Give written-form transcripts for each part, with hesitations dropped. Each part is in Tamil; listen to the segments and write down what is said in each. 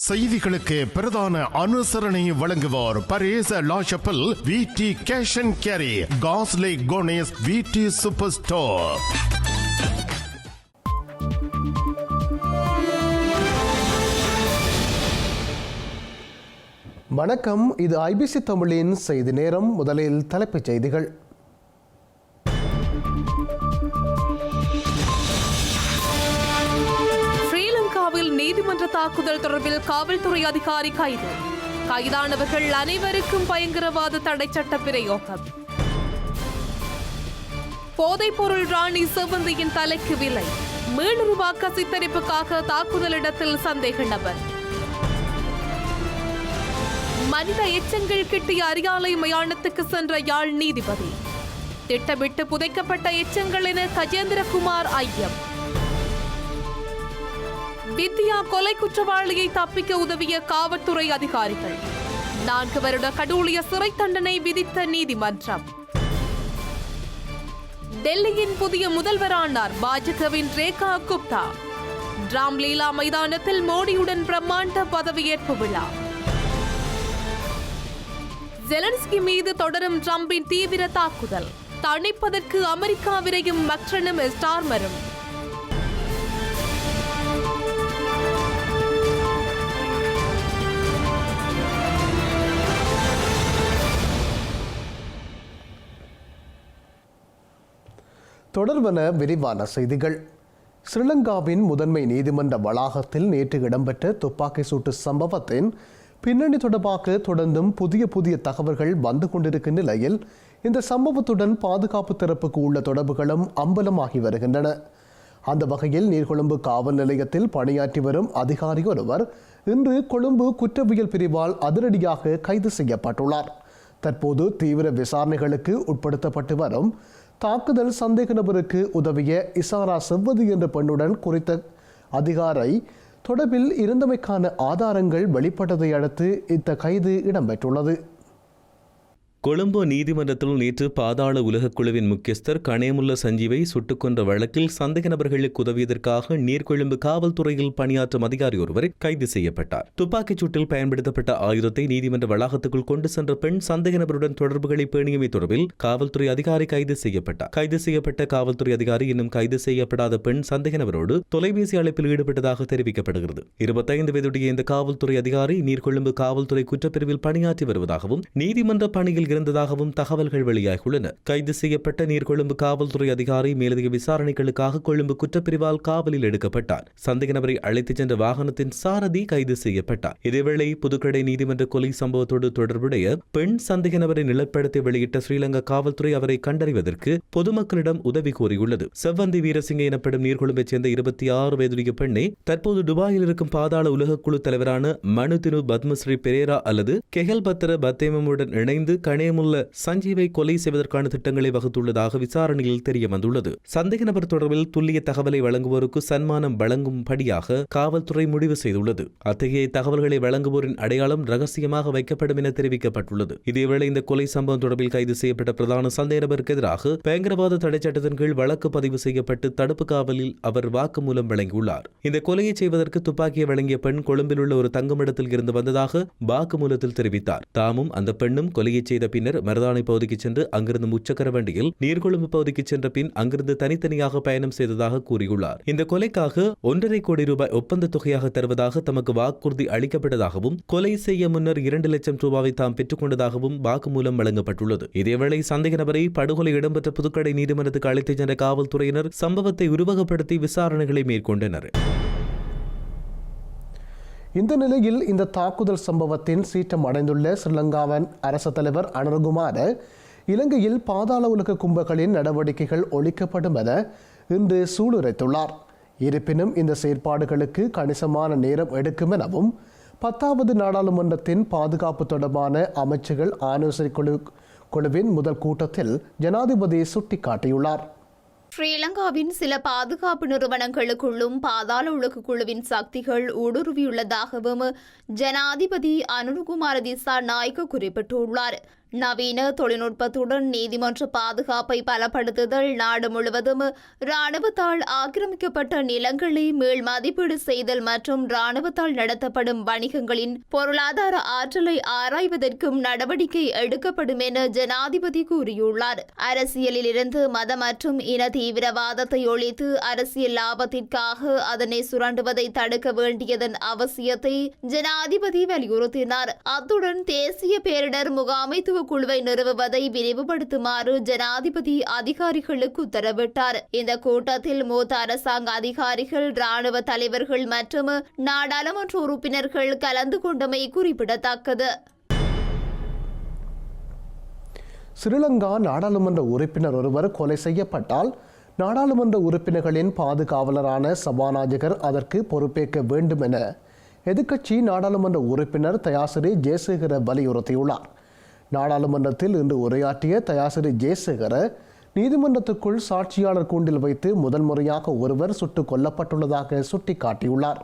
செய்திகளுக்கு பிரதான அனுசரணை வழங்குவோர் பரேச லாஷப்பல் விடி கேஷ் அண்ட் கேரி காஸ்லே கோனேஸ் விடி சூப்பர் ஸ்டோர். வணக்கம், இது ஐபிசி தமிழின் செய்தி நேரம். முதலில் தலைப்புச் செய்திகள். ஸ்ரீலங்காவில் நீதிமன்ற தாக்குதல் தொடர்பில் காவல்துறை அதிகாரி கைது. கைதானவர்கள் அனைவருக்கும் பயங்கரவாத தடை சட்ட பிரயோகம். போதைப்பொருள் ராணி செவ்வந்தியின் தலைக்கு விலை. மீளுருவாக்க சித்தரிப்புக்காக தாக்குதல் இடத்தில் சந்தேக நபர். மனித எச்சங்கள் கிட்டிய அரியாலை மயானத்துக்கு சென்ற யாழ் நீதிபதி. திட்டமிட்டு புதைக்கப்பட்ட எச்சங்கள் என கஜேந்திரகுமார் ஐயம். வித்யா கொலை குற்றவாளியை தப்பிக்க உதவிய காவல்துறை அதிகாரிகள். 4 வருட கடூழிய சிறை தண்டனை விதித்த நீதிமன்றம். டெல்லியின் புதிய முதல்வரானார் பாஜகவின் ரேகா குப்தா. ராம்லீலா மைதானத்தில் மோடியுடன் பிரம்மாண்ட பதவியேற்பு விழா. ஜெலன்ஸ்கி மீது தொடரும் டிரம்பின் தீவிர தாக்குதல். தணிப்பதற்கு அமெரிக்கா விரையும் மக்ரனும் ஸ்டார்மரும். தொடர்பான விரிவான செய்திகள். ஸ்ரீலங்காவின் முதன்மை நீதிமன்ற வளாகத்தில் நேற்று இடம்பெற்ற துப்பாக்கி சூட்டு சம்பவத்தின் பின்னணி தொடர்பாக தொடர்ந்தும் புதிய தகவல்கள் வந்து கொண்டிருக்கும் நிலையில் இந்த சம்பவத்துடன் பாதுகாப்பு தரப்புக்கு உள்ள தொடர்புகளும் அம்பலமாகி வருகின்றன. அந்த வகையில் நீர்கொழும்பு காவல் நிலையத்தில் பணியாற்றி வரும் அதிகாரி ஒருவர் இன்று கொழும்பு குற்றவியல் பிரிவால் அதிரடியாக கைது செய்யப்பட்டுள்ளார். தற்போது தீவிர விசாரணைகளுக்கு உட்படுத்தப்பட்டு வரும் தாக்குதல் சந்தேக நபருக்கு உதவிய இசாரா செவ்வதி என்ற பெண்ணுடன் குறித்த அதிகாரி தொடர்பில் இருந்தமைக்கான ஆதாரங்கள் வெளிப்பட்டதை அடுத்து இந்த கைது இடம்பெற்றுள்ளது. கொழும்பு நீதிமன்றத்தில் நேற்று பாதாள உலகக் குழுவின் முக்கியஸ்தர் கணேமுல்ல சஞ்சீவை சுட்டுக் கொன்ற வழக்கில் சந்தேக நபர்களுக்கு உதவியதற்காக நீர்கொழும்பு காவல்துறையில் பணியாற்றும் அதிகாரி ஒருவர் கைது செய்யப்பட்டார். துப்பாக்கிச் சூட்டில் பயன்படுத்தப்பட்ட ஆயுதத்தை நீதிமன்ற வளாகத்துக்குள் கொண்டு சென்ற பெண் சந்தேக நபருடன் தொடர்புகளை பேணியமை தொடர்பில் காவல்துறை அதிகாரி கைது செய்யப்பட்டார். கைது செய்யப்பட்ட காவல்துறை அதிகாரி இன்னும் கைது செய்யப்படாத பெண் சந்தேக நபரோடு தொலைபேசி அழைப்பில் ஈடுபட்டதாக தெரிவிக்கப்படுகிறது. 25 வயதுடைய இந்த காவல்துறை அதிகாரி நீர்கொழும்பு காவல்துறை குற்றப்பிரிவில் பணியாற்றி வருவதாகவும் நீதிமன்ற பணியில் இருந்ததாகவும் தகவல்கள் வெளியாகியுள்ளன. கைது செய்யப்பட்ட நீர்கொழும்பு காவல்துறை அதிகாரி மேலதிக விசாரணைகளுக்காக கொழும்பு குற்றப்பிரிவால் காவலில் எடுக்கப்பட்டார். சந்தேக நபரை அழைத்துச் சென்ற வாகனத்தின் சாரதி கைது செய்யப்பட்டார். இதேவேளை புதுக்கடை நீதிமன்ற கொலை சம்பவத்தோடு தொடர்புடைய பெண் சந்தேக நபரை நிலப்படுத்தி வெளியிட்ட ஸ்ரீலங்கா காவல்துறை அவரை கண்டறிவதற்கு பொதுமக்களிடம் உதவி கோரியுள்ளது. செவ்வந்தி வீரசிங்க எனப்படும் நீர்கொழும்பைச் சேர்ந்த 26 வயதுடைய பெண்ணை தற்போது துபாயில் இருக்கும் பாதாள உலகக்குழு தலைவரான மனுதினு பத்மஸ்ரீ பெரேரா அல்லது கெஹல் பத்திர பத்தேமுடன் இணைந்து கணேமுல்ல சஞ்சீவை கொலை செய்வதற்கான திட்டங்களை வகுத்துள்ளதாக விசாரணையில் தெரிய வந்துள்ளது. சந்தேக நபர் தொடர்பில் துல்லிய தகவலை வழங்குவோருக்கு சன்மானம் வழங்கும்படியாக காவல்துறை முடிவு செய்துள்ளது. அத்தகைய தகவல்களை வழங்குவோரின் அடையாளம் ரகசியமாக வைக்கப்படும் என தெரிவிக்கப்பட்டுள்ளது. இதேவேளை இந்த கொலை சம்பவம் தொடர்பில் கைது செய்யப்பட்ட பிரதான சந்தேக நபருக்கு எதிராக பயங்கரவாத தடை சட்டத்தின் கீழ் வழக்கு பதிவு செய்யப்பட்டு தடுப்பு காவலில் அவர் வாக்குமூலம் வழங்கியுள்ளார். இந்த கொலையை செய்வதற்கு துப்பாக்கியை வழங்கிய பெண் கொழும்பில் உள்ள ஒரு தங்குமிடத்தில் இருந்து வந்ததாக வாக்குமூலத்தில் தெரிவித்தார். தாமும் அந்த பெண்ணும் கொலையை செய்த பின்னர் மருதானை பகுதிக்கு சென்று அங்கிருந்து முச்சக்கர வண்டியில் நீர்கொழும்பு பகுதிக்கு சென்ற பின் அங்கிருந்து தனித்தனியாக பயணம் செய்ததாக கூறியுள்ளார். இந்த கொலைக்காக 1.5 கோடி ரூபாய் ஒப்பந்த தொகையாக தருவதாக தமக்கு வாக்குறுதி அளிக்கப்பட்டதாகவும் கொலை செய்ய முன்னர் 2 லட்சம் ரூபாவை தாம் பெற்றுக் கொண்டதாகவும் வாக்குமூலம் வழங்கப்பட்டுள்ளது. இதேவேளை சந்தேக நபரை படுகொலை இடம்பெற்ற புதுக்கடை நீதிமன்றத்துக்கு அழைத்துச் சென்ற காவல்துறையினர் சம்பவத்தை உருவகப்படுத்தி விசாரணைகளை மேற்கொண்டனர். இந்த நிலையில் இந்த தாக்குதல் சம்பவத்தின் சீற்றம் அடைந்துள்ள ஸ்ரீலங்காவின் அரசு தலைவர் அனுரகுமார இலங்கையில் பாதாள உலக கும்பல்களின் நடவடிக்கைகள் ஒழிக்கப்படும் என இன்று சூளுரைத்துள்ளார். இருப்பினும் இந்த செயற்பாடுகளுக்கு கணிசமான நேரம் எடுக்கும் எனவும் 10வது நாடாளுமன்றத்தின் பாதுகாப்பு தொடர்பான அமைச்சர்கள் ஆலோசனை குழுவின் முதல் கூட்டத்தில் ஜனாதிபதி சுட்டிக்காட்டியுள்ளார். ஸ்ரீலங்காவின் சில பாதுகாப்பு நிறுவனங்களுக்குள்ளும் பாதாள உலக குழுவின் சக்திகள் ஊடுருவியுள்ளதாகவும் ஜனாதிபதி அனுரகுமார திசாநாயக்க குறிப்பிட்டுள்ளார். நவீன தொழில்நுட்பத்துடன் நீதிமன்ற பாதுகாப்பை பலப்படுத்துதல், நாடு முழுவதும் இராணுவத்தால் ஆக்கிரமிக்கப்பட்ட நிலங்களை மீள் மதிப்பீடு செய்தல் மற்றும் இராணுவத்தால் நடத்தப்படும் வணிகங்களின் பொருளாதார ஆற்றலை ஆராய்வதற்கும் நடவடிக்கை எடுக்கப்படும் என ஜனாதிபதி கூறியுள்ளார். அரசியலில் இருந்து மத மற்றும் இன தீவிரவாதத்தை ஒழித்து அரசியல் லாபத்திற்காக அதனை சுரண்டுவதை தடுக்க வேண்டியதன் அவசியத்தை ஜனாதிபதி வலியுறுத்தினார். அத்துடன் தேசிய பேரிடர் முகாமைத்துவ குழுவை நிறுவுவதை விரிவுபடுத்துமாறு ஜனாதிபதி அதிகாரிகளுக்கு உத்தரவிட்டார். இந்த கூட்டத்தில் மூத்த அரசாங்க அதிகாரிகள், இராணுவ தலைவர்கள் மற்றும் நாடாளுமன்ற உறுப்பினர்கள் கலந்து கொண்டமை குறிப்பிடத்தக்கது. ஸ்ரீலங்கா நாடாளுமன்ற உறுப்பினர் ஒருவர் கொலை செய்யப்பட்டால் நாடாளுமன்ற உறுப்பினர்களின் பாதுகாவலரான சபாநாயகர் அதற்கு பொறுப்பேற்க வேண்டும் என எதிர்க்கட்சி நாடாளுமன்ற உறுப்பினர் தயாசிறி ஜெயசேகர வலியுறுத்தியுள்ளார். நாடாளுமன்றத்தில் இன்று உரையாற்றிய தயாசிறி ஜெயசேகர, நீதிமன்றத்துக்குள் சாட்சியாளர் கூண்டில் வைத்து முதல் முறையாக ஒருவர் சுட்டுக் கொல்லப்பட்டுள்ளதாக சுட்டிக்காட்டியுள்ளார்.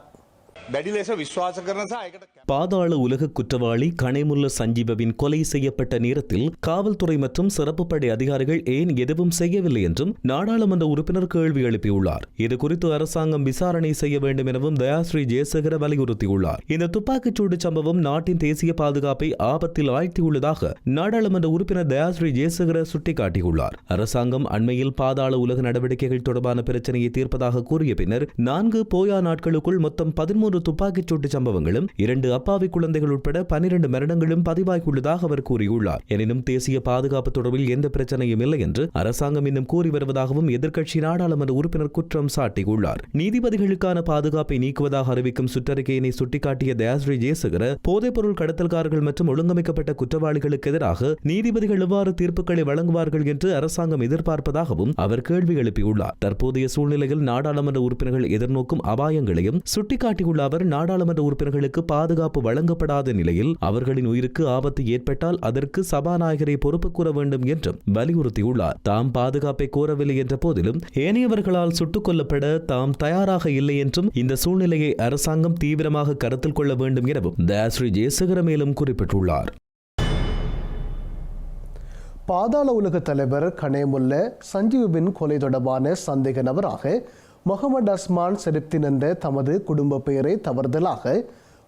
பாதாள உலக குற்றவாளி கணேமுல்ல சஞ்சீவவின் கொலை செய்யப்பட்ட நேரத்தில் காவல்துறை மற்றும் சிறப்பு படை அதிகாரிகள் ஏன் எதுவும் செய்யவில்லை என்றும் நாடாளுமன்ற உறுப்பினர் கேள்வி எழுப்பியுள்ளார். இதுகுறித்து அரசாங்கம் விசாரணை செய்ய வேண்டும் எனவும் தயாஸ்ரீ ஜெயசேகர வலியுறுத்தியுள்ளார். இந்த துப்பாக்கிச்சூடு சம்பவம் நாட்டின் தேசிய பாதுகாப்பை ஆபத்தில் ஆழ்த்தியுள்ளதாக நாடாளுமன்ற உறுப்பினர் தயாஸ்ரீ ஜெயசேகர சுட்டிக்காட்டியுள்ளார். அரசாங்கம் அண்மையில் பாதாள உலக நடவடிக்கைகள் தொடர்பான பிரச்சனையை தீர்ப்பதாக கூறிய பின்னர் 4 போயா நாட்களுக்குள் மொத்தம் 13 துப்பாக்கிச்சூட்டு சம்பவங்களும் 2 அப்பாவி குழந்தைகள் உட்பட 12 மரணங்களும் பதிவாகியுள்ளதாக அவர் கூறியுள்ளார். எனினும் தேசிய பாதுகாப்பு தொடர்பில் எந்த பிரச்சனையும் இல்லை என்று அரசாங்கம் இன்னும் கூறி வருவதாகவும் எதிர்க்கட்சி நாடாளுமன்ற உறுப்பினர் குற்றம் சாட்டியுள்ளார். நீதிபதிகளுக்கான பாதுகாப்பை நீக்குவதாக அறிவிக்கும் சுற்றறிக்கையினை சுட்டிக்காட்டிய தயாஸ்ரீ ஜெயசேகர, போதைப்பொருள் கடத்தல்காரர்கள் மற்றும் ஒழுங்கமைக்கப்பட்ட குற்றவாளிகளுக்கு எதிராக நீதிபதிகள் எவ்வாறு தீர்ப்புகளை வழங்குவார்கள் என்று அரசாங்கம் எதிர்பார்ப்பதாகவும் அவர் கேள்வி எழுப்பியுள்ளார். தற்போதைய சூழ்நிலையில் நாடாளுமன்ற உறுப்பினர்கள் எதிர்நோக்கும் அபாயங்களையும் சுட்டிக்காட்டியுள்ள அவர், நாடாளுமன்ற உறுப்பினர்களுக்கு பாதுகாப்பு வழங்கப்படாத நிலையில் அவர்களின் உயிருக்கு ஆபத்து ஏற்பட்டால் அதற்கு சபாநாயகரை பொறுப்பு கூற வேண்டும் என்றும் வலியுறுத்தியுள்ளார். தாம் பாதுகாப்பை கோரவில்லை என்ற போதிலும் ஏனையவர்களால் சுட்டுக் கொல்லப்பட தாம் தயாராக இல்லை என்றும் இந்த சூழ்நிலையை அரசாங்கம் தீவிரமாக கருத்தில் கொள்ள வேண்டும் எனவும் தயாஸ்ரீ ஜெயசேகர மேலும் குறிப்பிட்டுள்ளார். பாதாள உலக தலைவர் கணேமுல்ல சஞ்சீவின் கொலை தொடர்பான சந்தேக நபராக முகமது அஸ்மான் ஷெரீப்தீன் என்ற தமது குடும்ப பெயரை தவறுதலாக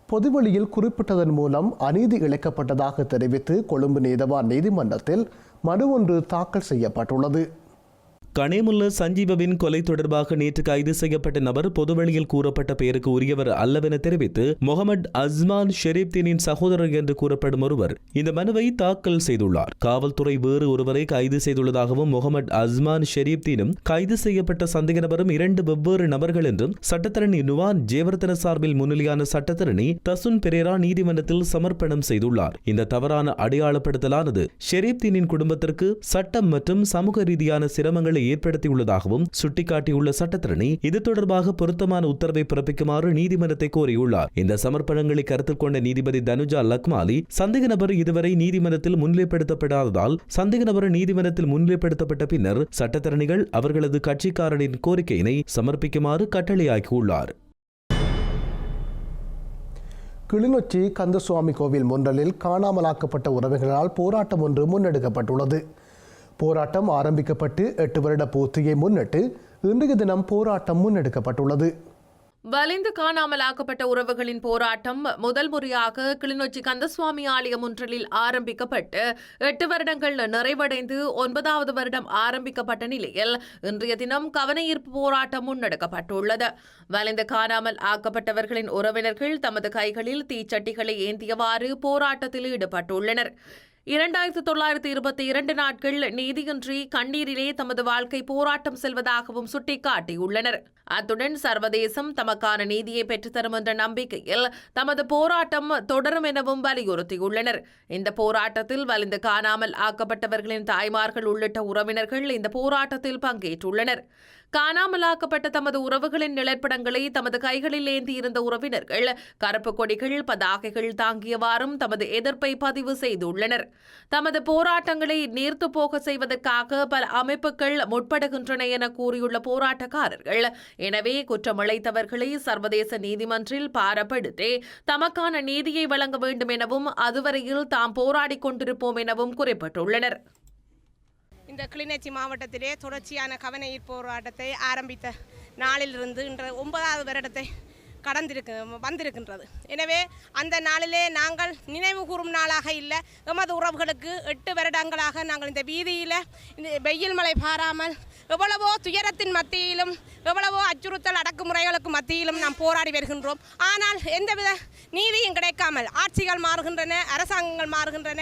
பொதுவெளியில் குறிப்பிட்டதன் மூலம் அநீதி இழைக்கப்பட்டதாக தெரிவித்து கொழும்பு நீதவான் நீதிமன்றத்தில் மனு ஒன்று தாக்கல் செய்யப்பட்டுள்ளது. கணேமுல்ல சஞ்சீவவின் கொலை தொடர்பாக நேற்று கைது செய்யப்பட்ட நபர் பொதுவெளியில் கூறப்பட்ட பெயருக்கு உரியவர் அல்லவென தெரிவித்து முகமது அஸ்மான் ஷெரீப்தீனின் சகோதரர் என்று கூறப்படும் ஒருவர் இந்த மனுவை தாக்கல் செய்துள்ளார். காவல்துறை வேறு ஒருவரை கைது செய்துள்ளதாகவும் முகமது அஸ்மான் ஷெரீப்தீனும் கைது செய்யப்பட்ட சந்தேக நபரும் 2 வெவ்வேறு நபர்கள் என்றும் சட்டத்தரணி நுவான் ஜேவர்தன சார்பில் முன்னிலையான சட்டத்தரணி தசுன் பெரேரா நீதிமன்றத்தில் சமர்ப்பணம் செய்துள்ளார். இந்த தவறான அடையாளப்படுத்தலானது ஷெரீப்தீனின் குடும்பத்திற்கு சட்டம் மற்றும் சமூக ரீதியான சிரமங்களை ஏற்படுத்தியுள்ளதாகவும் சுட்டிக்காட்டியுள்ள சட்டத்தரணி இது தொடர்பாக பொருத்தமான உத்தரவை பிறப்பிக்குமாறு நீதிமன்றத்தை கோரியுள்ளார். இந்த சமர்ப்பணங்களை கருத்தில் கொண்ட நீதிபதி தனுஜா லக்மாலி, சந்தேக நபர் இதுவரை நீதிமன்றத்தில் முன்னிலைப்படுத்தப்படாததால் சந்தேக நபர் நீதிமன்றத்தில் முன்னிலைப்படுத்தப்பட்ட பின்னர் சட்டத்தரணிகள் அவர்களது கட்சிக்காரனின் கோரிக்கையினை சமர்ப்பிக்குமாறு கட்டளையாக்கியுள்ளார். கிளிநொச்சி கந்தசுவாமி கோவில் முன்றலில் காணாமலாக்கப்பட்ட உறவுகளால் போராட்டம் ஒன்று முன்னெடுக்கப்பட்டுள்ளது. போராட்டம் ஆரம்பிக்கப்பட்டு 8 வருட பூர்த்தியை முன்னிட்டு இன்றைய தினம் போராட்டம் முன்னெடுக்கப்பட்டுள்ளது. வலிந்து காணாமலாக்கப்பட்ட உறவுகளின் போராட்டம் முதல் முறையாக கிளிநொச்சி கந்தசுவாமி ஆலயம் ஒன்றில் ஆரம்பிக்கப்பட்டு 8 வருடங்கள் நிறைவடைந்து 9வது வருடம் ஆரம்பிக்கப்பட்ட நிலையில் இன்றைய தினம் கவனஈர்ப்பு போராட்டம் முன்னெடுக்கப்பட்டுள்ளது. வலிந்து காணாமல் ஆக்கப்பட்டவர்களின் உறவினர்கள் தமது கைகளில் தீச்சட்டிகளை ஏந்தியவாறு போராட்டத்தில் ஈடுபட்டுள்ளனர். 2922 நாட்கள் நீதியின்றி கண்ணீரிலே தமது வாழ்க்கை போராட்டம் செல்வதாகவும் சுட்டிக்காட்டியுள்ளனர். அத்துடன் சர்வதேசம் தமக்கான நீதியை பெற்றுத்தரும் என்ற நம்பிக்கையில் தமது போராட்டம் தொடரும் எனவும் வலியுறுத்தியுள்ளனர். இந்த போராட்டத்தில் வலிந்து காணாமல் ஆக்கப்பட்டவர்களின் தாய்மார்கள் உள்ளிட்ட உறவினர்கள் இந்த போராட்டத்தில் பங்கேற்றுள்ளனர். காணாமலாக்கப்பட்ட தமது உறவுகளின் நிழற்படங்களை தமது கைகளில் ஏந்தி இருந்த உறவினர்கள் கருப்பு கொடிகள், பதாகைகள் தாங்கியவாறும் தமது எதிர்ப்பை பதிவு செய்துள்ளனர். தமது போராட்டங்களை நீர்த்து போக செய்வதற்காக பல அமைப்புகள் முற்படுகின்றன என கூறியுள்ள போராட்டக்காரர்கள், எனவே குற்றமிழைத்தவர்களை சர்வதேச நீதிமன்றில் பாரப்படுத்தி தமக்கான நீதியை வழங்க வேண்டும் எனவும் அதுவரையில் தாம் போராடிக் கொண்டிருப்போம் எனவும் குறிப்பிட்டுள்ளனர். இந்த கிளிநொச்சி மாவட்டத்திலே தொடர்ச்சியான கவன ஈர்ப்பு போராட்டத்தை ஆரம்பித்த நாளிலிருந்து இன்று 9வது வருடத்தை வந்திருக்கின்றது. எனவே அந்த நாளிலே நாங்கள் நினைவு கூறும் நாளாக இல்லை, எமது உறவுகளுக்கு 8 வருடங்களாக நாங்கள் இந்த வீதியில் வெயில் மழை பாராமல் எவ்வளவோ துயரத்தின் மத்தியிலும் எவ்வளவோ அச்சுறுத்தல் அடக்குமுறைகளுக்கு மத்தியிலும் நாம் போராடி வருகின்றோம். ஆனால் எந்தவித நீதியும் கிடைக்காமல் ஆட்சிகள் மாறுகின்றன, அரசாங்கங்கள் மாறுகின்றன.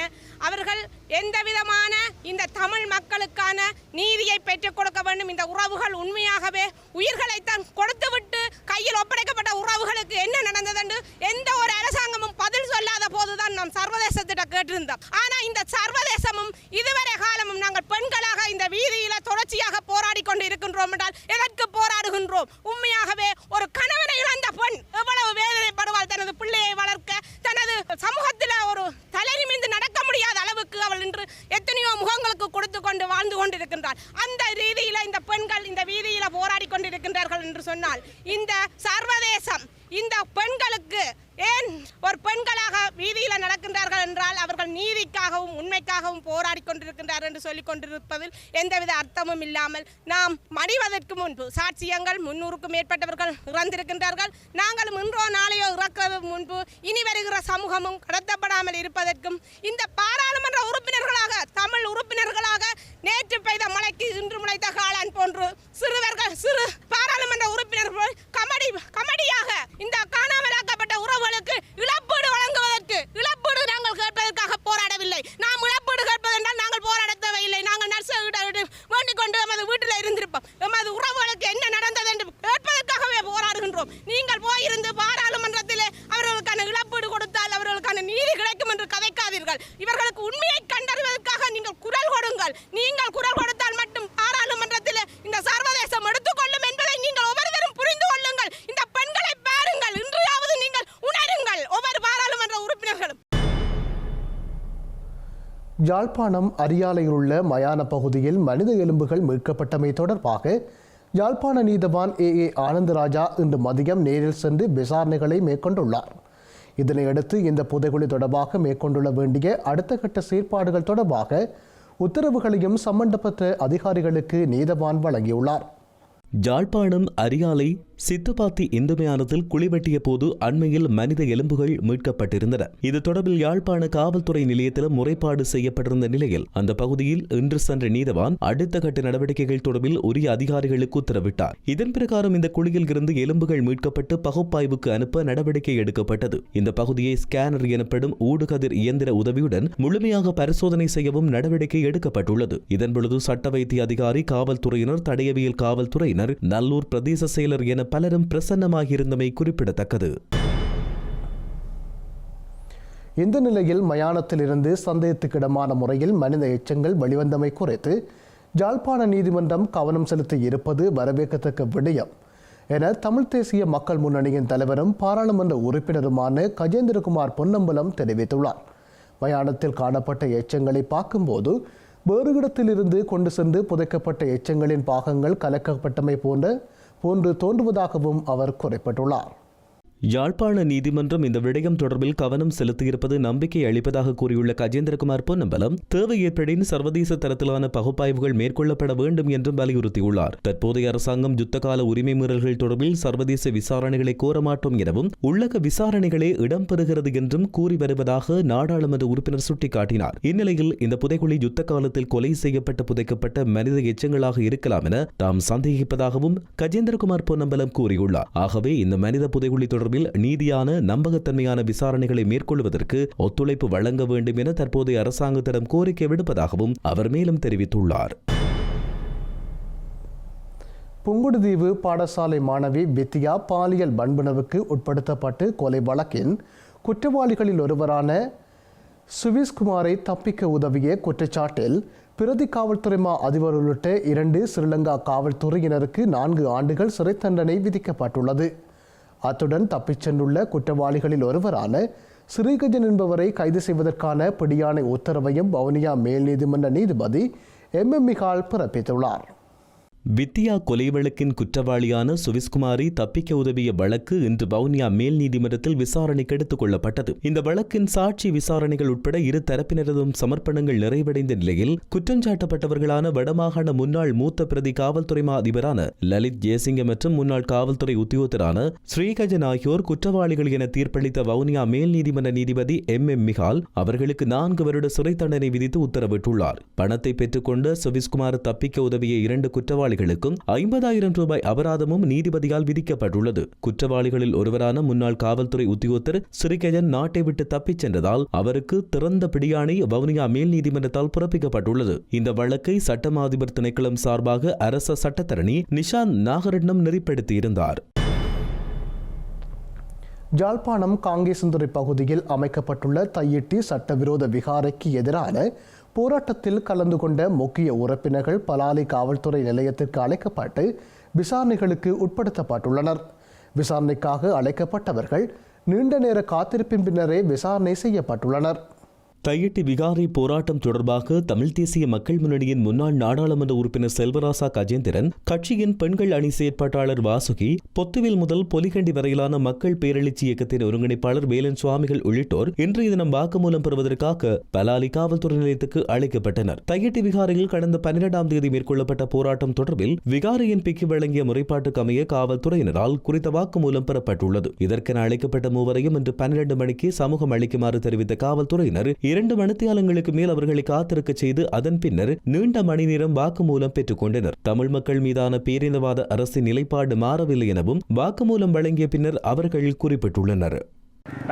அவர்கள் எந்தவிதமான இந்த தமிழ் மக்களுக்கான நீதியை பெற்றுக் கொடுக்க வேண்டும். இந்த உறவுகள் உண்மையாகவே உயிர்களைத்தான் கொடுத்துவிட்டு கையில் ஒப்படைக்கப்பட்ட உறவுகளுக்கு என்ன நடந்தது என்று எந்த ஒரு அரசாங்கமும் பதில் சொல்லாத போதுதான் நாம் சர்வதேசத்திடம் கேட்டிருந்தோம். ஆனால் இந்த சர்வதேசமும் இதுவரை காலமும் நாங்கள் பெண்களாக இந்த வீதியில தொடர்ச்சியாக போராடி கொண்டு இருக்கின்றோம் என்றால் எதற்கு போராடுகின்றோம்? உண்மையாகவே ஒரு கணவனை இழந்த பெண் எவ்வளவு வேதனைப்படுவாள்? தனது பிள்ளையை வளர்க்க தனது சமூகத்தில் ஒரு தலை நிமிர்ந்து நடக்க முடியாத அளவுக்கு அவள் இன்று எத்தனையோ முகங்களுக்கு கொடுத்து கொண்டு வாழ்ந்து கொண்டிருக்கின்றாள். அந்த ரீதியில இந்த பெண்கள் இந்த வீதியில போராடி கொண்டிருக்கின்றார்கள் என்று சொன்னால் இந்த சர்வதேசம் இந்த பெண்களுக்கு ஏன் ஒரு பெண்களாக வீதியில் நடக்கின்றார்கள் என்றால் அவர்கள் நீதிக்காகவும் உண்மைக்காகவும் போராடி கொண்டிருக்கின்றார்கள் என்று சொல்லிக் கொண்டிருப்பதில் எந்தவித அர்த்தமும் இல்லாமல் நாம் மடிவதற்கு முன்பு சாட்சியங்கள் 300க்கும் மேற்பட்டவர்கள் இறந்திருக்கின்றார்கள். நாங்களும் இன்றோ நாளையோ இறக்குவதற்கு முன்பு இனி வருகிற சமூகமும் கடத்தப்படாமல் இருப்பதற்கும் இந்த பாராளுமன்ற உறுப்பினர்களாக தமிழ் உறுப்பினர்களாக நேற்று பெய்த மழைக்கு இன்று முளைத்த காளான் போன்று சிறு பாராளுமன்ற உறுப்பினர்கள் கமடியாக இந்த காணாமலாக்கப்பட்ட உறவுகளுக்கு இழப்பீடு வழங்குவதற்கு இழப்பீடு நாங்கள் கேட்பதற்காக போராடவில்லை. நாம் இழப்பீடு கேட்பதென்றால் நாங்கள் போராட தேவையில்லை. நாங்கள் நர்ஸிடம் வேண்டிக் கொண்டு எமது வீட்டில் இருந்திருப்போம். எமது உறவுகளுக்கு என்ன நடந்தது என்று கேட்பதற்காகவே போராடுகின்றோம். நீங்கள் போயிருந்து பாராளுமன்றத்தில் அவர்களுக்கான இழப்பீடு கொடுத்தால் அவர்களுக்கான நீதி கிடைக்கும் என்று கதைக்காதீர்கள். இவர்களுக்கு உண்மையை கண்டறிவதற்காக நீங்கள் குரல் கொடுங்கள். நீங்கள் குரல் கொடுத்தால் மட்டும் பாராளுமன்றத்தில் இந்த சர்வதேசம் எடுத்துக்கொள்ளும் என்பதை நீங்கள் ஒவ்வொருவரும் புரிந்து கொள்ளுங்கள். இந்த பெண்களை பாருங்கள், இன்றையாவது நீங்கள் உணருங்கள் ஒவ்வொரு பாராளுமன்ற உறுப்பினர்களும். யாழ்ப்பாணம் அரியாலையில் உள்ள மயான பகுதியில் மனித எலும்புகள் மீட்கப்பட்டமை தொடர்பாக யாழ்ப்பாண நீதவான் ஏ ஆனந்தராஜா இன்று மதியம் நேரில் சென்று விசாரணைகளை மேற்கொண்டுள்ளார். இதனையடுத்து இந்த புதைகுழி தொடர்பாக மேற்கொண்டுள்ள வேண்டிய அடுத்த கட்ட செயற்பாடுகள் தொடர்பாக உத்தரவுகளையும் சம்பந்தப்பட்ட அதிகாரிகளுக்கு நீதவான் வழங்கியுள்ளார். யாழ்ப்பாணம் அரியாலை சித்துப்பாத்தி இந்து மயானத்தில் குழிவெட்டிய போது அண்மையில் மனித எலும்புகள் மீட்கப்பட்டிருந்தன. இது தொடர்பில் யாழ்ப்பாண காவல்துறை நிலையத்தில் முறைப்பாடு செய்யப்பட்டிருந்த நிலையில் அந்த பகுதியில் இன்று சென்ற நீதவான் அடுத்த கட்ட நடவடிக்கைகள் தொடர்பில் உரிய அதிகாரிகளுக்கு உத்தரவிட்டார். இதன் பிரகாரம் இந்த குழியில் இருந்து எலும்புகள் மீட்கப்பட்டு பகுப்பாய்வுக்கு அனுப்ப நடவடிக்கை எடுக்கப்பட்டது. இந்த பகுதியை ஸ்கேனர் எனப்படும் ஊடுகதிர் இயந்திர உதவியுடன் முழுமையாக பரிசோதனை செய்யவும் நடவடிக்கை எடுக்கப்பட்டுள்ளது. இதன்பொழுது சட்ட வைத்திய அதிகாரி, காவல்துறையினர், தடயவியல் காவல்துறையினர், நல்லூர் பிரதேச செயலர் என பலரும் பிரசன்னமாகியிருந்தமை குறிப்பிடத்தக்கது. இந்த நிலையில் மயானத்தில் இருந்து சந்தேகத்துக்கிடமான முறையில் மனித எச்சங்கள் வெளிவந்தமை குறித்து யாழ்ப்பாண நீதிமன்றம் கவனம் செலுத்தி இருப்பது வரவேற்கத்தக்க விடயம் என தமிழ் தேசிய மக்கள் முன்னணியின் தலைவரும் பாராளுமன்ற உறுப்பினருமான கஜேந்திரகுமார் பொன்னம்பலம் தெரிவித்துள்ளார். மயானத்தில் காணப்பட்ட எச்சங்களை பார்க்கும்போது வேறு இடத்திலிருந்து கொண்டு சென்று புதைக்கப்பட்ட எச்சங்களின் பாகங்கள் கலக்கப்பட்டமை போன்று தோன்றுவதாகவும் அவர் குறிப்பிட்டுள்ளார். யாழ்ப்பாண நீதிமன்றம் இந்த விடயம் தொடர்பில் கவனம் செலுத்தியிருப்பது நம்பிக்கை அளிப்பதாக கூறியுள்ள கஜேந்திரகுமார் பொன்னம்பலம், தேவை ஏற்படின் சர்வதேச தரத்திலான பகுப்பாய்வுகள் மேற்கொள்ளப்பட வேண்டும் என்றும் வலியுறுத்தியுள்ளார். தற்போதைய அரசாங்கம் யுத்தகால உரிமை மீறல்கள் தொடர்பில் சர்வதேச விசாரணைகளை கோரமாட்டோம் எனவும் உள்ளக விசாரணைகளே இடம்பெறுகிறது என்றும் கூறி வருவதாக நாடாளுமன்ற உறுப்பினர் சுட்டிக்காட்டினார். இந்நிலையில் இந்த புதைகுழி யுத்த காலத்தில் கொலை செய்யப்பட்டு புதைக்கப்பட்ட மனித எச்சங்களாக இருக்கலாம் என தாம் சந்தேகிப்பதாகவும் கஜேந்திரகுமார் பொன்னம்பலம் கூறியுள்ளார். ஆகவே இந்த மனித புதைகுழி தொடர்பில் நீதியான நம்பகத்தன்மையான விசாரணைகளை மேற்கொள்வதற்கு ஒத்துழைப்பு வழங்க வேண்டும் என தற்போதைய அரசாங்கத்திடம் கோரிக்கை விடுப்பதாகவும் அவர் மேலும் தெரிவித்துள்ளார். புங்குடுதீவு பாடசாலை மாணவி வித்யா பாலியல் வன்புணர்வுக்கு உட்படுத்தப்பட்டு கொலை வழக்கின் குற்றவாளிகளில் ஒருவரான சுவிஸ்குமாரை தப்பிக்க உதவிய குற்றச்சாட்டில் பிரதி காவல்துறை அதிபர் உள்ளிட்ட 2 ஸ்ரீலங்கா காவல்துறையினருக்கு 4 ஆண்டுகள் சிறை தண்டனை விதிக்கப்பட்டுள்ளது. அத்துடன் தப்பிச் சென்றுள்ள குற்றவாளிகளில் ஒருவரான ஸ்ரீகஜன் என்பவரை கைது செய்வதற்கான பிடியாணை உத்தரவையும் வவுனியா மேல் நீதிமன்ற நீதிபதி MM மிகால் பிறப்பித்துள்ளார். வித்தியா கொலை வழக்கின் குற்றவாளியான சுவிஸ்குமாரி தப்பிக்க உதவிய வழக்கு இன்று வவுனியா மேல் நீதிமன்றத்தில் விசாரணைக்கு எடுத்துக் கொள்ளப்பட்டது. இந்த வழக்கின் சாட்சி விசாரணைகள் உட்பட இரு தரப்பினரதும் சமர்ப்பணங்கள் நிறைவடைந்த நிலையில் குற்றஞ்சாட்டப்பட்டவர்களான வடமாகாண முன்னாள் மூத்த பிரதி காவல்துறை அதிபரான லலித் ஜெயசிங்க மற்றும் முன்னாள் காவல்துறை உத்தியோகத்தரான ஸ்ரீகஜன் ஆகியோர் குற்றவாளிகள் என தீர்ப்பளித்த வவுனியா மேல் நீதிமன்ற நீதிபதி MM மிகால் அவர்களுக்கு 4 வருட சிறை தண்டனை விதித்து உத்தரவிட்டுள்ளார். பணத்தை பெற்றுக்கொண்ட சுவிஸ்குமார் தப்பிக்க உதவிய 2 குற்றவாளிகளுக்கும் 50,000 ரூபாய் அபராதமும் நீதிபதியால் விதிக்கப்பட்டுள்ளது. குற்றவாளிகளில் ஒருவரான முன்னாள் காவல்துறை உத்தியோகத்தர் ஸ்ரீகஜன் நாட்டை விட்டு தப்பிச் சென்றதால் அவருக்கு திறந்த பிடியாணை வவுனியா மேல் நீதிமன்றத்தால் பிறப்பிக்கப்பட்டுள்ளது. இந்த வழக்கை சட்டமா அதிபர் திணைக்களம் சார்பாக அரச சட்டத்தரணி நிஷாந்த் நாகரட்னம் நெறிப்படுத்தியிருந்தார். யாழ்ப்பாணம் காங்கேசந்துறை பகுதியில் அமைக்கப்பட்டுள்ள தையிட்டி சட்டவிரோத விகாரைக்கு எதிரான போராட்டத்தில் கலந்து கொண்ட முக்கிய உறுப்பினர்கள் பலாலி காவல்துறை நிலையத்திற்கு அழைக்கப்பட்டு விசாரணைகளுக்கு உட்படுத்தப்பட்டுள்ளனர். விசாரணைக்காக அழைக்கப்பட்டவர்கள் நீண்ட நேர காத்திருப்பின் பின்னரே விசாரணை செய்யப்பட்டுள்ளனர். தையிட்டி விகாரை போராட்டம் தொடர்பாக தமிழ் தேசிய மக்கள் முன்னணியின் முன்னாள் நாடாளுமன்ற உறுப்பினர் செல்வராசா கஜேந்திரன், கட்சியின் பெண்கள் அணி செயற்பாட்டாளர் வாசுகி, பொத்துவில் முதல் பொலிகண்டி வரையிலான மக்கள் பேரெழுச்சி இயக்கத்தின் ஒருங்கிணைப்பாளர் வேலன் சுவாமிகள் உள்ளிட்டோர் இன்றைய தினம் வாக்குமூலம் பெறுவதற்காக பலாலி காவல்துறை நிலையத்துக்கு அழைக்கப்பட்டனர். தையிட்டி விகாரையில் கடந்த 12ஆம் தேதி மேற்கொள்ளப்பட்ட போராட்டம் தொடர்பில் விகாரையின் பிக்கு வழங்கிய முறைப்பாட்டுக்கு அமைய காவல்துறையினரால் குறித்த வாக்குமூலம் பெறப்பட்டுள்ளது. இதற்கென அழைக்கப்பட்ட மூவரையும் இன்று 12 மணிக்கு சமூகம் அளிக்குமாறு தெரிவித்த காவல்துறையினர் 2 மணித்தியாலங்களுக்கு மேல் அவர்களை காத்திருக்க செய்து அதன் பின்னர் நீண்ட மணி நேரம் வாக்குமூலம் பெற்றுக் கொண்டனர். தமிழ் மக்கள் மீதான பேரினவாத அரசின் நிலைப்பாடு மாறவில்லை எனவும் வாக்குமூலம் வழங்கிய பின்னர் அவர்கள் குறிப்பிட்டுள்ளனர்.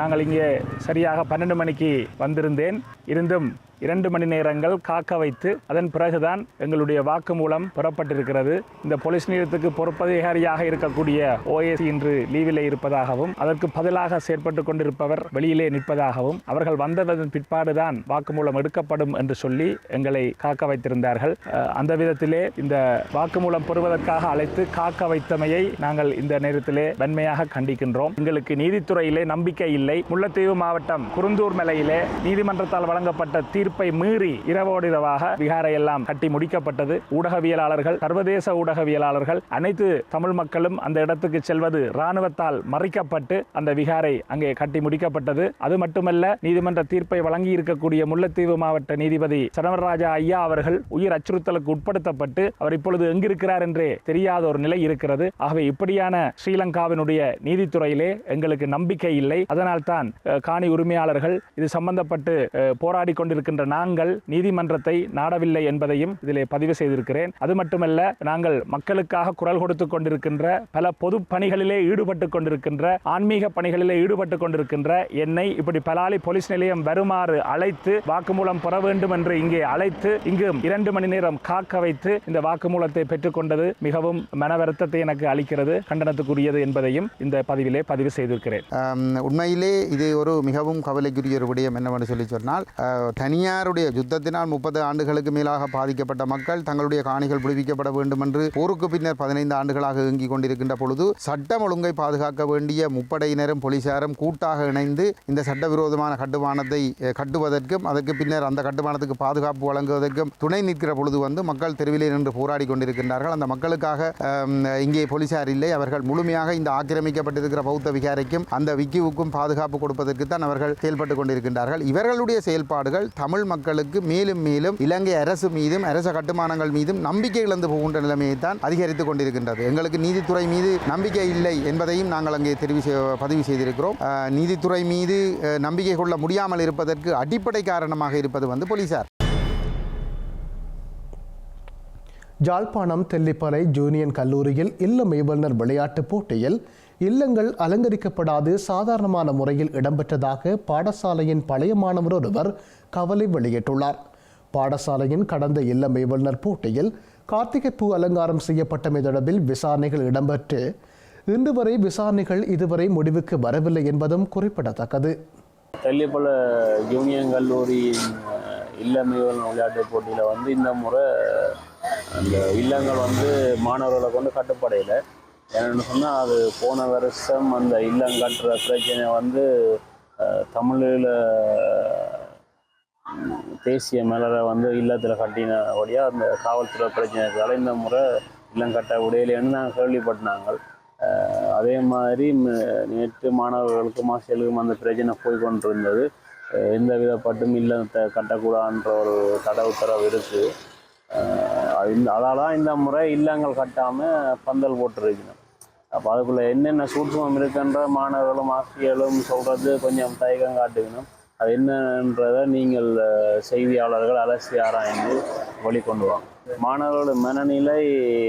நாங்கள் இங்கே சரியாக 12 மணிக்கு வந்திருந்தேன். இருந்தும் 2 மணி நேரங்கள் காக்க வைத்து அதன் பிறகுதான் எங்களுடைய வாக்குமூலம் பெறப்பட்டிருக்கிறது. இந்த போலீஸ் நிலையத்துக்கு பொறுப்பதிகாரியாக இருக்கக்கூடிய OAC இன்று லீவிலே இருப்பதாகவும் அதற்கு பதிலாக செயற்பட்டு கொண்டிருப்பவர் வெளியிலே நிற்பதாகவும் அவர்கள் வந்ததன் பிற்பாடுதான் வாக்குமூலம் எடுக்கப்படும் என்று சொல்லி எங்களை காக்க வைத்திருந்தார்கள். அந்த விதத்திலே இந்த வாக்குமூலம் பெறுவதற்காக அழைத்து காக்க வைத்தமையை நாங்கள் இந்த நேரத்திலே வன்மையாக கண்டிக்கின்றோம். எங்களுக்கு நீதித்துறையிலே நம்பிக்கை இல்லை. முல்லைத்தீவு மாவட்டம் குருந்தூர் மலையிலே நீதிமன்றத்தால் வழங்கப்பட்ட தீர்ப்பை மீறி இரவோடு இரவாக விகாரை எல்லாம் கட்டி முடிக்கப்பட்டது. ஊடகவியலாளர்கள், சர்வதேச ஊடகவியலாளர்கள், அனைத்து தமிழ் மக்களும் அந்த இடத்துக்கு செல்வது இராணுவத்தால் மறைக்கப்பட்டு அந்த விகாரை அங்கே கட்டி முடிக்கப்பட்டது. அது மட்டுமல்ல, நீதிமன்ற தீர்ப்பை வழங்கி இருக்கக்கூடிய முல்லைத்தீவு மாவட்ட நீதிபதி சரவணராஜா ஐயா அவர்கள் உயிர் அச்சுறுத்தலுக்கு உட்படுத்தப்பட்டு அவர் இப்பொழுது எங்கிருக்கிறார் என்றே தெரியாத ஒரு நிலை இருக்கிறது. ஆகவே இப்படியான ஸ்ரீலங்காவினுடைய நீதித்துறையிலே எங்களுக்கு நம்பிக்கை இல்லை. அதனால்தான் காணி உரிமையாளர்கள் இது சம்பந்தப்பட்டு போராடி கொண்டிருக்கின்ற நாங்கள் நீதிமன்றத்தை நாடவில்லை என்பதையும் இதிலே பதிவு செய்திருக்கிறேன். அது மட்டுமல்ல, நாங்கள் மக்களுக்காக குரல் கொடுத்து கொண்டிருக்கின்ற பல பொது பணிகளிலே ஈடுபட்டு கொண்டிருக்கின்ற ஆன்மீக பணிகளிலே ஈடுபட்டு கொண்டிருக்கின்ற என்னை இப்படி பலாலி போலீஸ் நிலையம் வருமாறு அழைத்து வாக்குமூலம் பெற வேண்டும் என்று இங்கே அழைத்து இங்கும் 2 மணி நேரம் காக்க வைத்து இந்த வாக்குமூலத்தை பெற்றுக்கொண்டது மிகவும் மனவருத்தத்தை எனக்கு அளிக்கிறது, கண்டனத்துக்குரியது என்பதையும் இந்த பதிவிலே பதிவு செய்திருக்கிறேன். உண்மையிலே இது ஒரு மிகவும் கவலைக்குரிய ஒரு விடயம் என்னவென்று சொல்லி சொன்னால், தனியாருடைய யுத்தத்தினால் 30 ஆண்டுகளுக்கு மேலாக பாதிக்கப்பட்ட மக்கள் தங்களுடைய காணிகள் விடுவிக்கப்பட வேண்டும் என்று போருக்கு பின்னர் 15 ஆண்டுகளாக இயங்கிக் கொண்டிருக்கின்ற பொழுது சட்டம் ஒழுங்கை பாதுகாக்க வேண்டிய முப்படையினரும் போலீசாரும் கூட்டாக இணைந்து இந்த சட்டவிரோதமான கட்டுமானத்தை கட்டுவதற்கும் அதற்கு பின்னர் அந்த கட்டுமானத்துக்கு பாதுகாப்பு வழங்குவதற்கும் துணை நிற்கிற பொழுது மக்கள் தெருவிலே நின்று போராடி கொண்டிருக்கின்றார்கள். அந்த மக்களுக்காக இங்கே போலீசார் இல்லை. அவர்கள் முழுமையாக இந்த ஆக்கிரமிக்கப்பட்டிருக்கிற பௌத்த விகாரைக்கும் அந்த விக்கிவுக்கும் பாதுகாப்பு கொடுப்பதற்கு தான் அவர்கள் செயல்பட்டு கொண்டிருக்கின்றார்கள். இவர்களுடைய செயல்பாடுகள் தமிழ் மக்களுக்கு மேலும் மேலும் இலங்கை அரசு மீதும் அரச கட்டுமானங்கள் மீதும் நம்பிக்கை இழந்து போகின்ற நிலைமையை தான் அதிகரித்துக் கொண்டிருக்கின்றது. எங்களுக்கு நீதித்துறை மீது நம்பிக்கை இல்லை என்பதையும் நாங்கள் அங்கே பதிவு செய்திருக்கிறோம். நீதித்துறை மீது நம்பிக்கை கொள்ள முடியாமல் இருப்பதற்கு அடிப்படை காரணமாக இருப்பது போலீசார். யாழ்ப்பாணம் தெல்லிப்பளை ஜூனியர் கல்லூரியில் இல்ல மெய்வல்னர் விளையாட்டுப் போட்டியில் இல்லங்கள் அலங்கரிக்கப்படாது சாதாரணமான முறையில் இடம்பெற்றதாக பாடசாலையின் பழைய மாணவர் ஒருவர் கவலை வெளியிட்டுள்ளார். பாடசாலையின் கடந்த இல்ல மெய்வல்னர் போட்டியில் கார்த்திகை பூ அலங்காரம் செய்யப்பட்டமை தொடர்பில் விசாரணைகள் இடம்பெற்று இன்று வரை விசாரணைகள் இதுவரை முடிவுக்கு வரவில்லை என்பதும் குறிப்பிடத்தக்கது. தெல்லிப்பளை ஜூனியர் கல்லூரியின் இல்ல மெய்வல்னர் விளையாட்டுப் போட்டியில் இந்த முறை அந்த இல்லங்கள் மாணவர்களை கொண்டு கட்டுப்படையில் என்னென்னு சொன்னால், அது போன வருஷம் அந்த இல்லம் கட்டுற பிரச்சனை தமிழில் தேசிய மலரை வந்து இல்லத்தில் கட்டினபடியாக அந்த காவல்துறை பிரச்சனைக்கால இந்த முறை இல்லம் கட்ட உடையிலேன்னு நாங்கள் கேள்விப்பட்டாங்க. அதே மாதிரி நேற்று மாணவர்களுக்கும் ஆசிரியர்களுக்கும் அந்த பிரச்சனை போய் கொண்டிருந்தது. எந்த விதப்பட்டும் இல்லத்தை கட்டக்கூடாதுன்ற ஒரு தடை உத்தரவு இருக்குது. அதால் தான் இந்த முறை இல்லங்கள் கட்டாமல் பந்தல் போட்டுருக்கணும். அப்போ அதுக்குள்ளே என்னென்ன சூட்சமம் இருக்குன்ற மாணவர்களும் ஆசிரியர்களும் சொல்கிறது கொஞ்சம் தயக்கம் காட்டுக்கணும். அது என்னன்றதை நீங்கள் செய்தியாளர்கள் அலசி ஆராய்ந்து வெளிக்கொண்டு வாங்க. மாணவர்களோட மனநிலை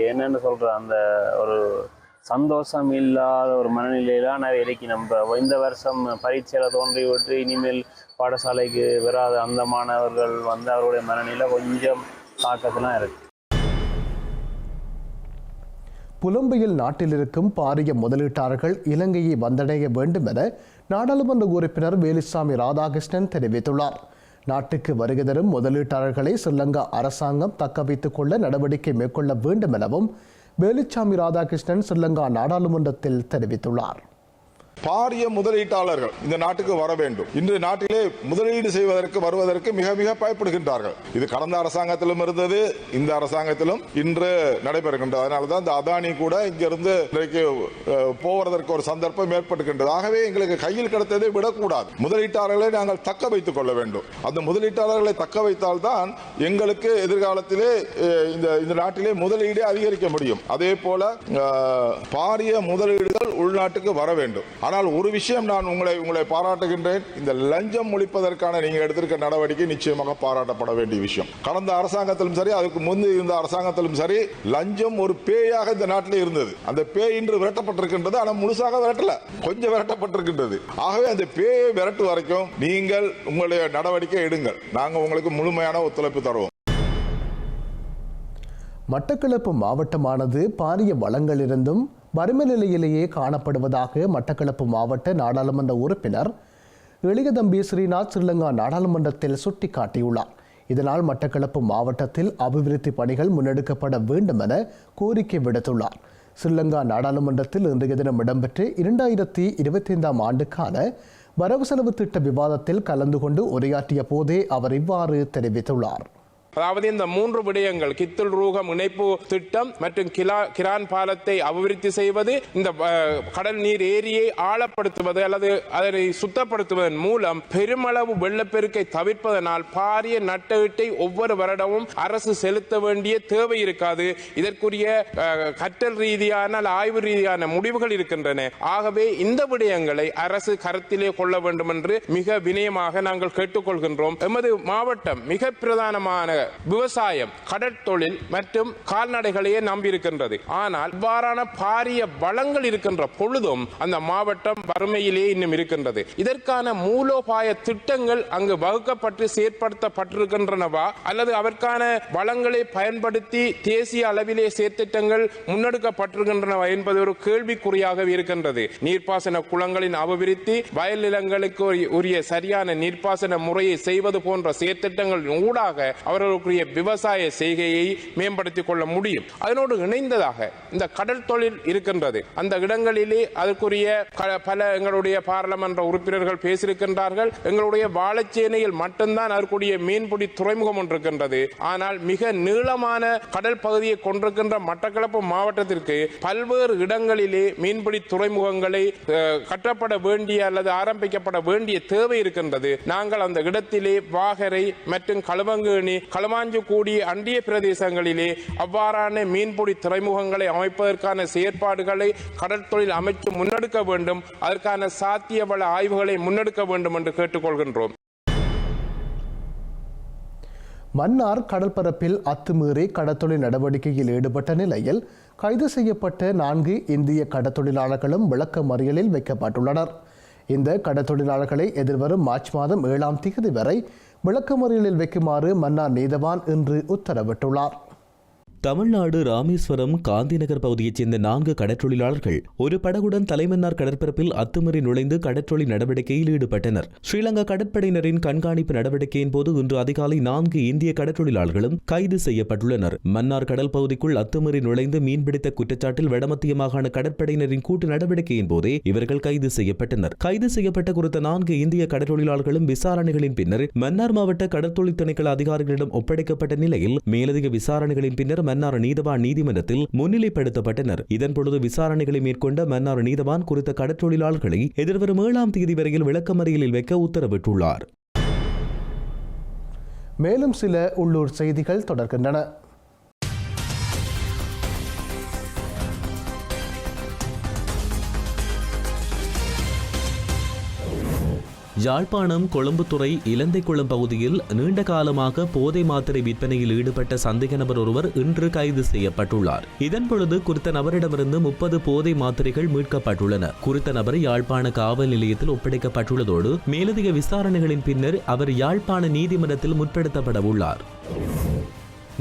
என்னென்னு சொல்கிற அந்த ஒரு சந்தோஷம் இல்லாத ஒரு மனநிலையிலாம் நிறைய இருக்கு. நம்ம இந்த வருஷம் பரீட்சையில் தோன்றி விட்டு இனிமேல் பாடசாலைக்கு வராத அந்த மாணவர்கள் வந்து அவருடைய மனநிலை கொஞ்சம் தாக்கத்திலாம் இருக்கு. புலம்பெயில் நாட்டில் இருக்கும் பாரிய முதலீட்டாளர்கள் இலங்கையை வந்தடைய வேண்டும் என நாடாளுமன்ற உறுப்பினர் வேலுச்சாமி ராதாகிருஷ்ணன் தெரிவித்துள்ளார். நாட்டுக்கு வருகை தரும் முதலீட்டாளர்களை ஸ்ரீலங்கா அரசாங்கம் தக்க வைத்துக் கொள்ள நடவடிக்கை மேற்கொள்ள வேண்டும் எனவும் வேலுச்சாமி ராதாகிருஷ்ணன் ஸ்ரீலங்கா நாடாளுமன்றத்தில் தெரிவித்துள்ளார். பாரிய முதலீட்டாளர்கள் இந்த நாட்டுக்கு வர வேண்டும். இன்று நாட்டிலே முதலீடு செய்வதற்கு வருவதற்கு மிக மிக பயப்படுகின்றார்கள். இது கடந்த அரசாங்கத்திலும் இருந்தது, இந்த அரசாங்கத்திலும் இன்று நடைபெறுகின்றது. அதனால்தான் இந்த அதானி கூட இங்கிருந்து இன்றைக்கு போவதற்கு ஒரு சந்தர்ப்பம் ஏற்படுகின்றது. ஆகவே எங்களுக்கு கையில் கிடைத்ததை விடக்கூடாது. முதலீட்டாளர்களை நாங்கள் தக்க வைத்துக் கொள்ள வேண்டும். அந்த முதலீட்டாளர்களை தக்க வைத்தால்தான் எங்களுக்கு எதிர்காலத்திலே இந்த நாட்டிலே முதலீடு அதிகரிக்க முடியும். அதே போல பாரிய முதலீடுகள் உள்நாட்டுக்கு வர வேண்டும். ஆனால் ஒரு விஷயம் நான் உங்களை பாராட்டுகின்றேன். இந்த லஞ்சம் ஒழிப்பதற்கான நீங்க எடுத்திருக்க நடவடிக்கை நிச்சயமாக பாராட்டப்பட வேண்டிய விஷயம். கடந்த அரசாங்கத்திலும் சரி, அதுக்கு முன்பு இருந்த அரசாங்கத்திலும் சரி, லஞ்சம் ஒரு பேயாக இந்த நாட்டில் இருந்தது. அந்த பேய் இன்று விரட்டப்பட்டிருக்கின்றது. ஆனால் முழுசாக விரட்டல, கொஞ்சம் விரட்டப்பட்டிருக்கின்றது. ஆகவே அந்த பேயை விரட்டு வரைக்கும் நீங்கள் உங்களுடைய நடவடிக்கை எடுங்கள். நாங்கள் உங்களுக்கு முழுமையான ஒத்துழைப்பு தருவோம். மட்டக்களப்பு மாவட்டமானது பாரிய வளங்களிலிருந்தும் வறுமை நிலையிலேயே காணப்படுவதாக மட்டக்களப்பு மாவட்ட நாடாளுமன்ற உறுப்பினர் எளியதம்பி ஸ்ரீநாத் ஸ்ரீலங்கா நாடாளுமன்றத்தில் சுட்டிக்காட்டியுள்ளார். இதனால் மட்டக்களப்பு மாவட்டத்தில் அபிவிருத்தி பணிகள் முன்னெடுக்கப்பட வேண்டும் என கோரிக்கை விடுத்துள்ளார். ஸ்ரீலங்கா நாடாளுமன்றத்தில் இன்றைய தினம் இடம்பெற்ற 2025 ஆண்டுக்கான வரவு செலவு திட்ட விவாதத்தில் கலந்து கொண்டு உரையாற்றிய போதே அவர் இவ்வாறு தெரிவித்துள்ளார். அதாவது இந்த 3 விடயங்கள், கித்துல் ரூகம் இணைப்பு திட்டம் மற்றும் கிரான் பாலத்தை அபிவிருத்தி செய்வது, இந்த கடல் நீர் ஏரியை ஆழப்படுத்துவது அல்லது அதனை சுத்தப்படுத்துவதன் மூலம் பெருமளவு வெள்ளப்பெருக்கை தவிர்ப்பதனால் பாரிய நட்டஈட்டை ஒவ்வொரு வருடமும் அரசு செலுத்த வேண்டிய தேவை இருக்காது. இதற்குரிய கற்றல் ரீதியான ஆய்வு ரீதியான முடிவுகள் இருக்கின்றன. ஆகவே இந்த விடயங்களை அரசு கருத்திலே கொள்ள வேண்டும் என்று மிக வினயமாக நாங்கள் கேட்டுக்கொள்கின்றோம். எமது மாவட்டம் மிக பிரதானமான விவசாயம், கடற்தொழில் மற்றும் கால்நடைகளையே நம்பியிருக்கின்றது. ஆனால் இவ்வாறான பாரிய வளங்கள் இருக்கின்ற பொழுதும் அந்த மாவட்டம் வறுமையிலே இன்னும் இருக்கின்றது. இதற்கான மூலோபாய திட்டங்கள் அங்கு வகுக்கப்பட்டு செயற்படுத்தப்பட்டிருக்கின்றனவா அல்லது அதற்கான வளங்களை பயன்படுத்தி தேசிய அளவிலே செயற்திட்டங்கள் முன்னெடுக்கப்பட்டிருக்கின்றனவா என்பது ஒரு கேள்விக்குறியாக இருக்கின்றது. நீர்ப்பாசன குளங்களின் அபிவிருத்தி, வயல் நிலங்களுக்கு உரிய சரியான நீர்ப்பாசன முறையை செய்வது போன்ற செயற்திட்டங்களின் ஊடாக அவர்களுடைய விவசாய செய்கையை மேம்படுத்திக் கொள்ள முடியும். அதனோடு இணைந்ததாக இந்த கடல் தொழில் இருக்கின்றது. அந்த இடங்களிலே அதற்குரிய பல எங்களுடைய பாராளுமன்ற உறுப்பினர்கள் பேசியிருக்கின்றார்கள். எங்களுடைய வாழைச்சேனையில் மட்டும்தான் அதற்குரிய மீன்பிடி துறைமுகம் ஒன்று இருக்கின்றது. ஆனால் மிக நீளமான கடல் பகுதியை கொண்டிருக்கின்ற மட்டக்களப்பு மாவட்டத்திற்கு பல்வேறு இடங்களிலே மீன்பிடி துறைமுகங்களை கட்டப்பட வேண்டிய அல்லது ஆரம்பிக்கப்பட வேண்டிய தேவை இருக்கின்றது. நாங்கள் அந்த இடத்திலே வாகரை மற்றும் களுவங்கேணி, களமாஞ்சுக்கூடி அண்டிய பிரதேசங்களிலே அவ்வாறான மீன்பிடி துறைமுகங்களை அமைப்பதற்கான செயற்பாடுகளை கடற்தொழில் அமைச்சு முன்னெடுக்க வேண்டும். அதற்கான சாத்திய வள ஆய்வுகளை முன்னெடுக்க வேண்டும் என்று கேட்டுக்கொள்கின்றோம். மன்னார் கடற்பரப்பில் அத்துமீறி கடற்தொழில் நடவடிக்கையில் ஈடுபட்ட நிலையில் கைது செய்யப்பட்ட 4 இந்திய கடற்தொழிலாளர்களும் விளக்க மறியலில் வைக்கப்பட்டுள்ளனர். இந்த கடற்தொழிலாளர்களை எதிர்வரும் மார்ச் மாதம் 7ஆம் தேதி வரை விளக்கமறியலில் வைக்குமாறு மன்னார் நீதவான் இன்று உத்தரவிட்டுள்ளார். தமிழ்நாடு ராமேஸ்வரம் காந்திநகர் பகுதியைச் சேர்ந்த 4 கடற்றொழிலாளர்கள் ஒரு படகுடன் தலைமன்னார் கடற்பரப்பில் அத்துமீறி நுழைந்து கடற்றொழில் நடவடிக்கையில் ஈடுபட்டனர். ஸ்ரீலங்கா கடற்படையினரின் கண்காணிப்பு நடவடிக்கையின் போது இன்று அதிகாலை 4 இந்திய கடற்றொழிலாளர்களும் கைது செய்யப்பட்டுள்ளனர். மன்னார் கடல் பகுதிக்குள் அத்துமீறி நுழைந்து மீன்பிடித்த குற்றச்சாட்டில் வடமத்திய மாகாண கடற்படையினரின் கூட்டு நடவடிக்கையின் போதே இவர்கள் கைது செய்யப்பட்டனர். கைது செய்யப்பட்ட குறித்த 4 இந்திய கடற்றொழிலாளர்களும் விசாரணைகளின் பின்னர் மன்னார் மாவட்ட கடற்தொழில் திணைக்கள அதிகாரிகளிடம் ஒப்படைக்கப்பட்ட நிலையில் மேலதிக விசாரணைகளின் பின்னர் மன்னார் நீதவான் நீதிமன்றத்தில் முன்னிலைப்படுத்தப்பட்டனர். இதன்பொழுது விசாரணைகளை மேற்கொண்ட மன்னார் நீதவான் குறித்த கடற்றொழிலாளர்களை எதிர்வரும் 7ஆம் தேதி வரையில் விளக்கமறியலில் வைக்க உத்தரவிட்டுள்ளார். மேலும் சில உள்ளூர் செய்திகள் தொடர்கின்றன. யாழ்ப்பாணம் கொழும்புத்துறை இலந்தைக்குளம் பகுதியில் நீண்ட காலமாக போதை மாத்திரை விற்பனையில் ஈடுபட்ட சந்தேக நபர் ஒருவர் இன்று கைது செய்யப்பட்டுள்ளார். இதன்பொழுது குறித்த நபரிடமிருந்து 30 போதை மாத்திரைகள் மீட்கப்பட்டுள்ளன. குறித்த நபர் யாழ்ப்பாண காவல் நிலையத்தில் ஒப்படைக்கப்பட்டுள்ளதோடு மேலதிக விசாரணைகளின் பின்னர் அவர் யாழ்ப்பாண நீதிமன்றத்தில் முற்படுத்தப்பட உள்ளார்.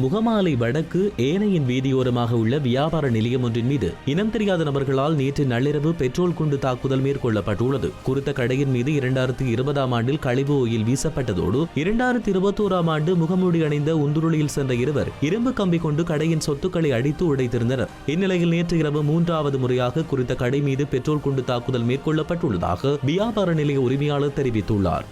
முகமாலை வடக்கு ஏனையின் வீதியோரமாக உள்ள வியாபார நிலையம் ஒன்றின் மீது இனம் தெரியாத நபர்களால் நேற்று நள்ளிரவு பெட்ரோல் குண்டு தாக்குதல் மேற்கொள்ளப்பட்டுள்ளது. குறித்த கடையின் மீது 2020ஆம் ஆண்டில் கழிவு ஓயில் வீசப்பட்டதோடு 2021ஆம் ஆண்டு முகமூடி அணிந்த உந்துருளியில் சென்ற இருவர் இரும்பு கம்பி கொண்டு கடையின் சொத்துக்களை அடித்து உடைத்திருந்தனர். இந்நிலையில் நேற்று இரவு 3வது முறையாக குறித்த கடை மீது பெட்ரோல் குண்டு தாக்குதல் மேற்கொள்ளப்பட்டுள்ளதாக வியாபார நிலைய உரிமையாளர் தெரிவித்துள்ளார்.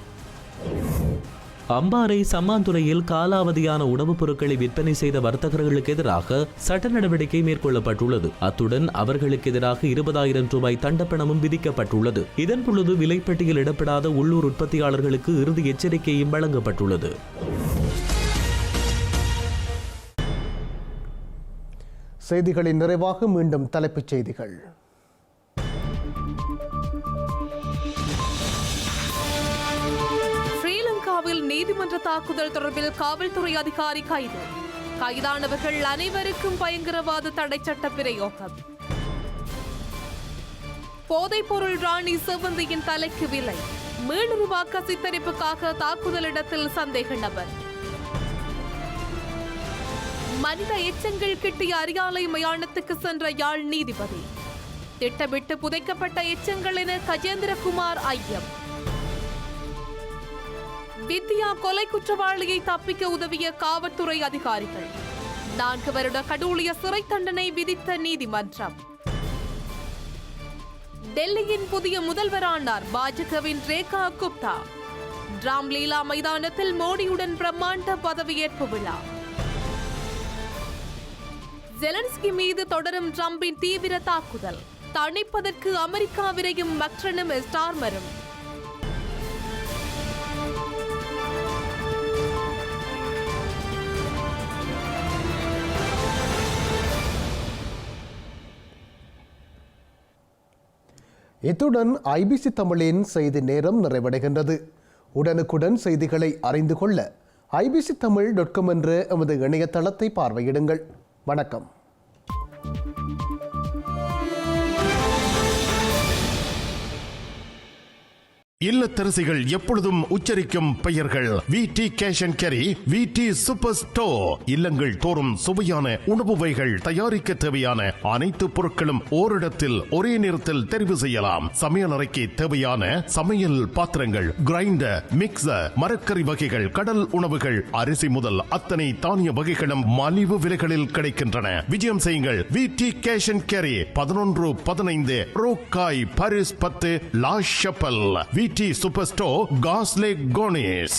அம்பாறை சம்மாந்துறையில் காலாவதியான உணவுப் பொருட்களை விற்பனை செய்த வர்த்தகர்களுக்கு எதிராக சட்ட நடவடிக்கை மேற்கொள்ளப்பட்டுள்ளது. அத்துடன் அவர்களுக்கு எதிராக 20,000 ரூபாய் தண்டப்பணமும் விதிக்கப்பட்டுள்ளது. இதன் பொழுது விலைப்பட்டியல் இடப்படாத உள்ளூர் உற்பத்தியாளர்களுக்கு இறுதி எச்சரிக்கையும் வழங்கப்பட்டுள்ளது. செய்திகளின் நிறைவாக மீண்டும் தலைப்புச் செய்திகள். நீதிமன்ற தாக்குதல் தொடர்பில் காவல்துறை அதிகாரி கைது. கைதானவர்கள் அனைவருக்கும் பயங்கரவாத தடை சட்ட பிரயோகம். போதைப்பொருள் ராணி செவ்வந்தியின் தலைக்கு விலை. மீளுருவா கசித்தரிப்புக்காக தாக்குதல் இடத்தில் சந்தேக நபர். மனித எச்சங்கள் கிட்டிய அரியாலை மயானத்துக்கு சென்ற யாழ் நீதிபதி. திட்டமிட்டு புதைக்கப்பட்ட எச்சங்கள் என கஜேந்திரகுமார் ஐயம். வித்யா கொலை குற்றவாளியை தப்பிக்க உதவிய காவல்துறை அதிகாரிகள். 4 வருட கடூழிய சிறை தண்டனை விதித்த நீதிமன்றம். டெல்லியின் புதிய முதல்வரானார் பாஜகவின் ரேகா குப்தா. ராம்லீலா மைதானத்தில் மோடியுடன் பிரம்மாண்ட பதவியேற்பு விழா. ஜெலன்ஸ்கி மீது தொடரும் டிரம்பின் தீவிர தாக்குதல். தணிப்பதற்கு அமெரிக்கா விரையும் மக்ரனும் ஸ்டார்மரும். இத்துடன் ஐபிசி தமிழின் செய்தி நேரம் நிறைவடைகின்றது. உடனுக்குடன் செய்திகளை அறிந்து கொள்ள ibctamil.com என்ற எமது இணையதளத்தை பார்வையிடுங்கள். வணக்கம். இல்லத்தரசிகள் எப்பொழுதும் உச்சரிக்கும் பெயர்கள் விடி கேஷ் அண்ட் கேரி, விடி சூப்பர் ஸ்டோர். இல்லங்கள் தோறும் சுவையான உணவு வகைகள் தயாரிக்க தேவையான அனைத்து பொருட்களும் ஓரிடத்தில் ஒரே நேரத்தில் தெரிவு செய்யலாம். சமையல் அறைக்கு தேவையான சமையல் பாத்திரங்கள், கிரைண்டர், மிக்சர், மரக்கறி வகைகள், கடல் உணவுகள், அரிசி முதல் அத்தனை தானிய வகைகளும் மலிவு விலைகளில் கிடைக்கின்றன. விஜயம் செய்யுங்கள். விடி கேஷ் அண்ட் கேரி, 11-15 ரோக்காய், Paris 10, La Chapelle. VT super store, காஸ்லே cornice.